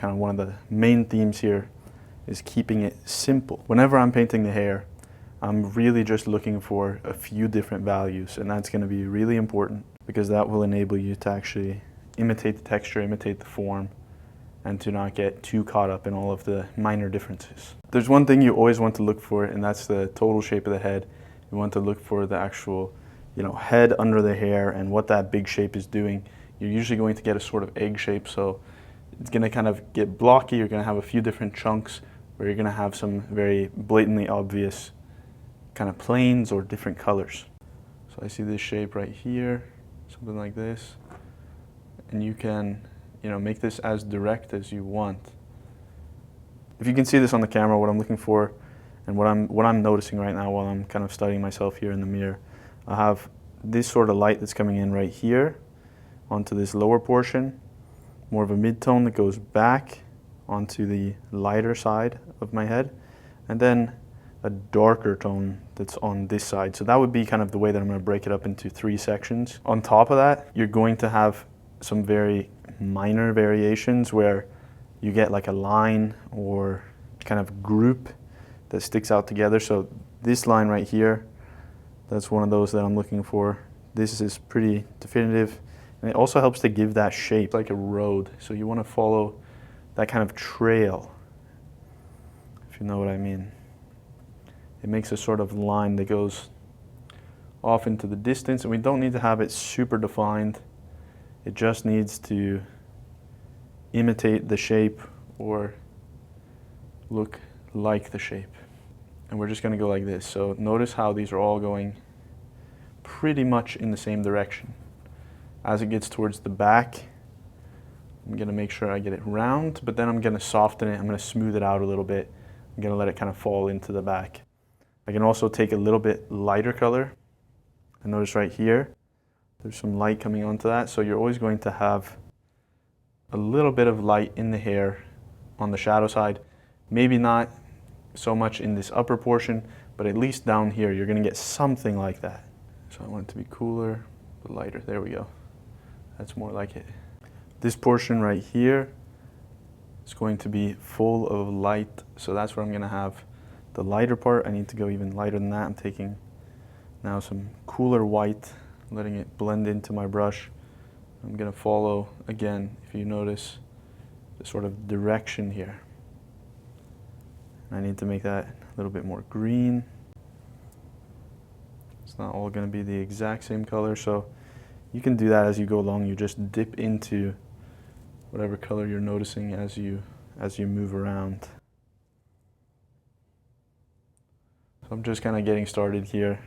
Kind of one of the main themes here is keeping it simple. Whenever I'm painting the hair, I'm really just looking for a few different values, and that's going to be really important because that will enable you to actually imitate the texture, imitate the form, and to not get too caught up in all of the minor differences. There's one thing you always want to look for, and that's the total shape of the head. You want to look for the actual, head under the hair and what that big shape is doing. You're usually going to get a sort of egg shape, so it's going to kind of get blocky. You're going to have a few different chunks where you're going to have some very blatantly obvious kind of planes or different colors. So I see this shape right here, something like this, and you can make this as direct as you want. If you can see this on the camera, what I'm looking for and what I'm noticing right now while I'm kind of studying myself here in the mirror, I have this sort of light that's coming in right here onto this lower portion, more of a mid-tone that goes back onto the lighter side of my head, and then a darker tone that's on this side. So that would be kind of the way that I'm going to break it up into 3 sections. On top of that, you're going to have some very minor variations where you get like a line or kind of group that sticks out together. So this line right here, that's one of those that I'm looking for. This is pretty definitive. And it also helps to give that shape like a road. So you want to follow that kind of trail, if you know what I mean. It makes a sort of line that goes off into the distance, and we don't need to have it super defined. It just needs to imitate the shape or look like the shape. And we're just going to go like this. So notice how these are all going pretty much in the same direction. As it gets towards the back, I'm going to make sure I get it round, but then I'm going to soften it. I'm going to smooth it out a little bit. I'm going to let it kind of fall into the back. I can also take a little bit lighter color. And notice right here, there's some light coming onto that. So you're always going to have a little bit of light in the hair on the shadow side. Maybe not so much in this upper portion, but at least down here, you're going to get something like that. So I want it to be cooler, but lighter. There we go. That's more like it. This portion right here is going to be full of light. So that's where I'm going to have the lighter part. I need to go even lighter than that. I'm taking now some cooler white, letting it blend into my brush. I'm going to follow, again, if you notice, the sort of direction here. I need to make that a little bit more green. It's not all going to be the exact same color, so you can do that as you go along. You just dip into whatever color you're noticing as you move around. So I'm just kind of getting started here.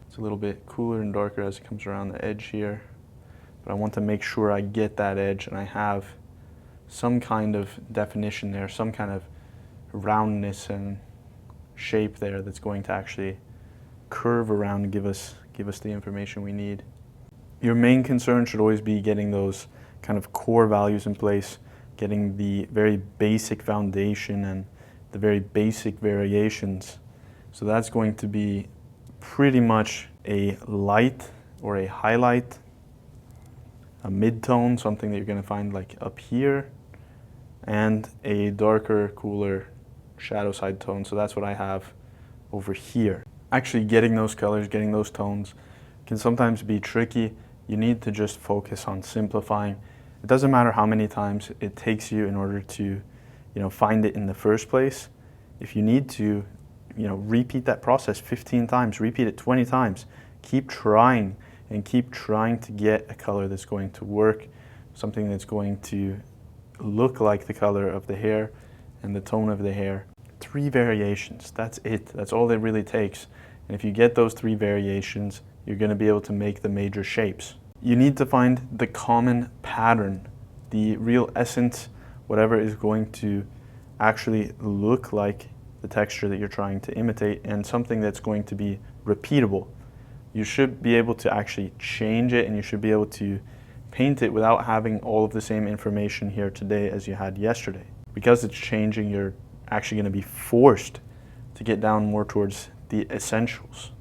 It's a little bit cooler and darker as it comes around the edge here. But I want to make sure I get that edge and I have some kind of definition there, some kind of roundness and shape there that's going to actually curve around and give us the information we need. Your main concern should always be getting those kind of core values in place, getting the very basic foundation and the very basic variations. So that's going to be pretty much a light or a highlight, a mid-tone, something that you're going to find like up here, and a darker, cooler shadow side tone. So that's what I have over here. Actually getting those colors, getting those tones can sometimes be tricky. You need to just focus on simplifying. It doesn't matter how many times it takes you in order to, find it in the first place. If you need to, repeat that process 15 times, repeat it 20 times. Keep trying and keep trying to get a color that's going to work, something that's going to look like the color of the hair and the tone of the hair. 3 variations, that's it. That's all it really takes. And if you get those 3 variations, you're going to be able to make the major shapes. You need to find the common pattern, the real essence, whatever is going to actually look like the texture that you're trying to imitate, and something that's going to be repeatable. You should be able to actually change it, and you should be able to paint it without having all of the same information here today as you had yesterday. Because it's changing, you're actually going to be forced to get down more towards the essentials.